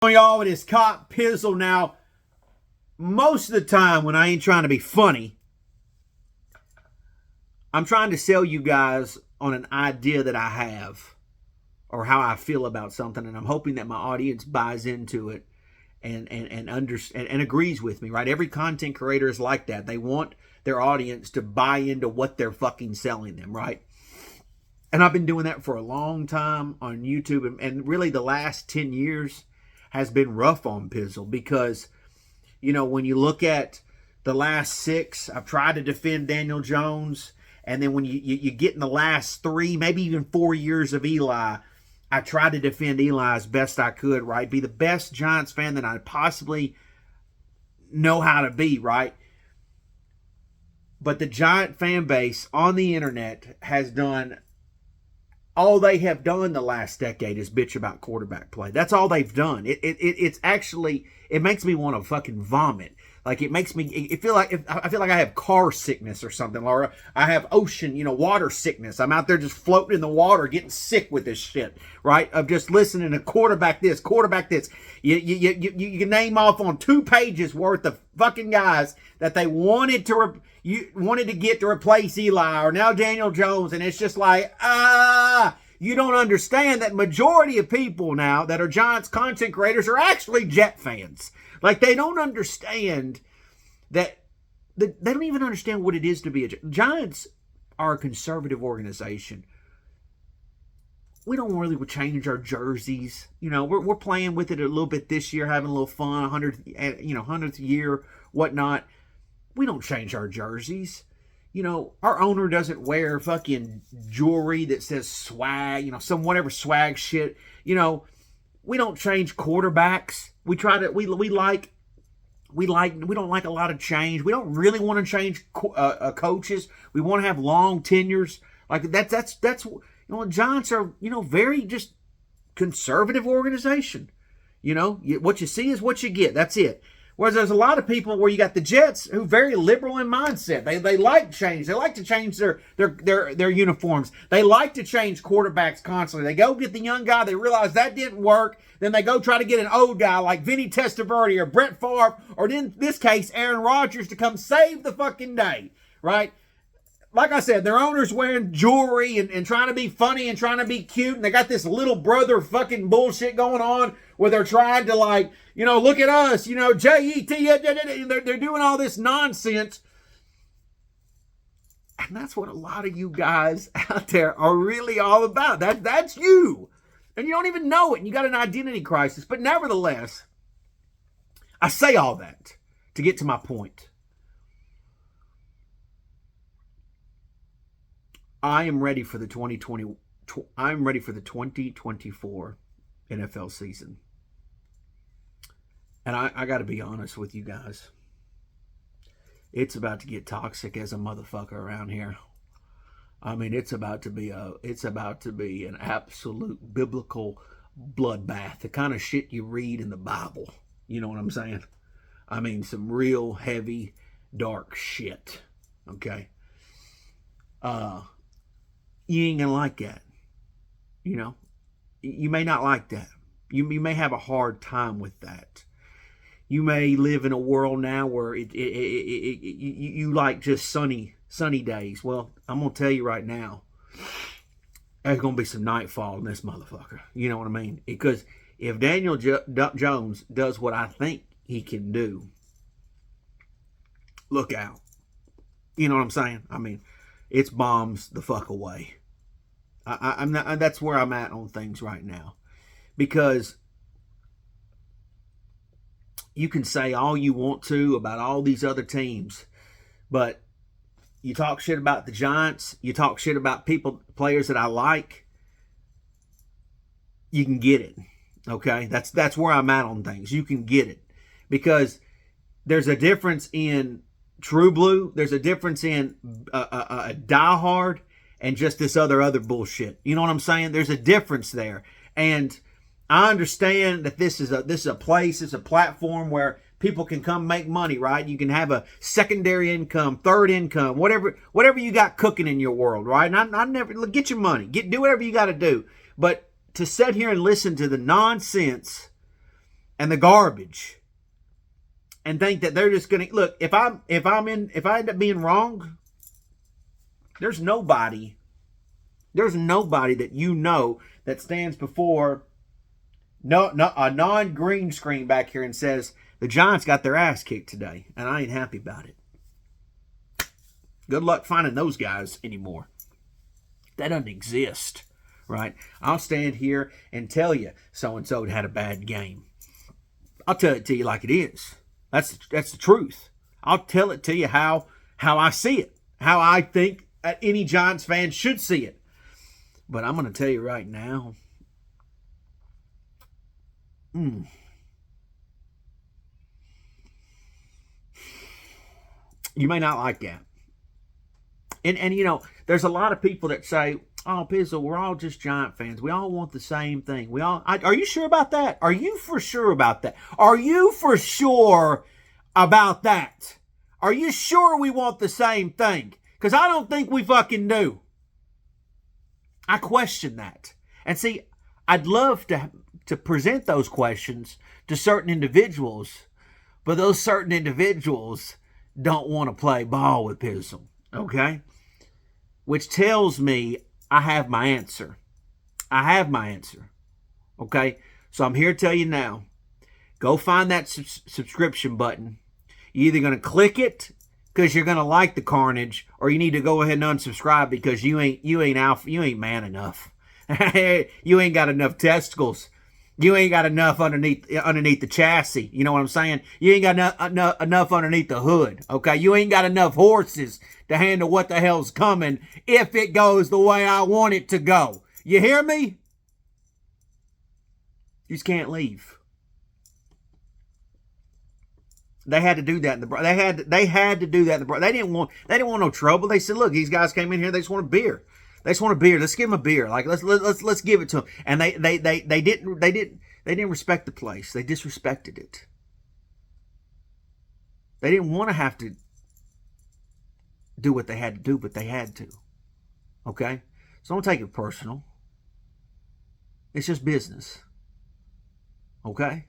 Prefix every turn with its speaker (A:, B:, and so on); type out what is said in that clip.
A: Y'all, it is Cop Pizzle. Now, most of the time when I ain't trying to be funny, I'm trying to sell you guys on an idea that I have or how I feel about something, and I'm hoping that my audience buys into it and agrees with me, right? Every content creator is like that. They want their audience to buy into what they're fucking selling them, right? And I've been doing that for a long time on YouTube, and really the last 10 years has been rough on Pizzle because, you know, when you look at the last 6, I've tried to defend Daniel Jones, and then when you get in the last 3, maybe even 4 years of Eli, I tried to defend Eli as best I could, right? Be the best Giants fan that I possibly know how to be, right? But the Giant fan base on the internet has done all they have done the last decade is bitch about quarterback play. That's all they've done. It's actually, it makes me want to fucking vomit. Like it makes me, I feel like I have car sickness or something, or I have ocean, water sickness. I'm out there just floating in the water, getting sick with this shit, right? Of just listening to quarterback this, quarterback this. You can name off on 2 pages worth of fucking guys that they wanted to get to replace Eli or now Daniel Jones, and it's just like, you don't understand that majority of people now that are Giants content creators are actually Jet fans. Like, they don't understand that, they don't even understand what it is to be a Giants are a conservative organization. We don't really change our jerseys. We're playing with it a little bit this year, having a little fun, 100th year, whatnot. We don't change our jerseys. Our owner doesn't wear fucking jewelry that says swag, some whatever swag shit. We don't change quarterbacks. We don't like a lot of change. We don't really want to change coaches. We want to have long tenures. Like that's Giants are, very just conservative organization. What you see is what you get. That's it. Whereas there's a lot of people where you got the Jets who are very liberal in mindset. They like change. They like to change their uniforms. They like to change quarterbacks constantly. They go get the young guy. They realize that didn't work. Then they go try to get an old guy like Vinny Testaverde or Brett Favre, or in this case, Aaron Rodgers, to come save the fucking day, right? Like I said, their owner's wearing jewelry and trying to be funny and trying to be cute. And they got this little brother fucking bullshit going on where they're trying to look at us, J-E-T. They're doing all this nonsense. And that's what a lot of you guys out there are really all about. That's you. And you don't even know it. And you got an identity crisis. But nevertheless, I say all that to get to my point. I am ready for the 2024 NFL season. And I got to be honest with you guys. It's about to get toxic as a motherfucker around here. I mean, it's about to be an absolute biblical bloodbath. The kind of shit you read in the Bible. You know what I'm saying? I mean, some real heavy, dark shit. Okay? You ain't gonna like that. You may not like that. You may have a hard time with that. You may live in a world now where you like just sunny days. Well, I'm gonna tell you right now, there's gonna be some nightfall in this motherfucker. You know what I mean? Because if Daniel Jones does what I think he can do, look out. You know what I'm saying? I mean, it's bombs the fuck away. I'm not. That's where I'm at on things right now, because you can say all you want to about all these other teams, but you talk shit about the Giants, you talk shit about players that I like, you can get it. Okay, that's where I'm at on things. You can get it, because there's a difference in True Blue. There's a difference in a diehard and just this other bullshit. You know what I'm saying? There's a difference there. And I understand that this is a place, it's a platform where people can come make money, right? You can have a secondary income, third income, whatever you got cooking in your world, right? And I never get your money, do whatever you got to do. But to sit here and listen to the nonsense and the garbage, and think that they're just gonna look. If I end up being wrong, there's nobody that that stands before a non-green screen back here and says the Giants got their ass kicked today, and I ain't happy about it. Good luck finding those guys anymore. That doesn't exist, right? I'll stand here and tell you so-and-so had a bad game. I'll tell it to you like it is. That's the truth. I'll tell it to you how I see it, how I think any Giants fan should see it. But I'm going to tell you right now, you may not like that. And you know, there's a lot of people that say, oh, Pizzle, we're all just Giant fans. We all want the same thing. Are you sure about that? Are you for sure about that? Are you for sure about that? Are you sure we want the same thing? Because I don't think we fucking do. I question that. And see, I'd love to present those questions to certain individuals, but those certain individuals don't want to play ball with Pizzle. Okay? Which tells me I have my answer. I have my answer. Okay? So I'm here to tell you now. Go find that subscription button. You're either going to click it because you're going to like the carnage, or you need to go ahead and unsubscribe because you ain't man enough. You ain't got enough testicles. You ain't got enough underneath the chassis. You know what I'm saying? You ain't got enough underneath the hood. Okay? You ain't got enough horses to handle what the hell's coming if it goes the way I want it to go. You hear me? You just can't leave. They had to do that in the. They had to do that in the. They didn't want no trouble. They said, look, these guys came in here. They just want a beer. They just want a beer. Let's give them a beer. Like let's give it to them. And they didn't respect the place. They disrespected it. They didn't want to have to do what they had to do, but they had to. Okay? So don't take it personal. It's just business. Okay?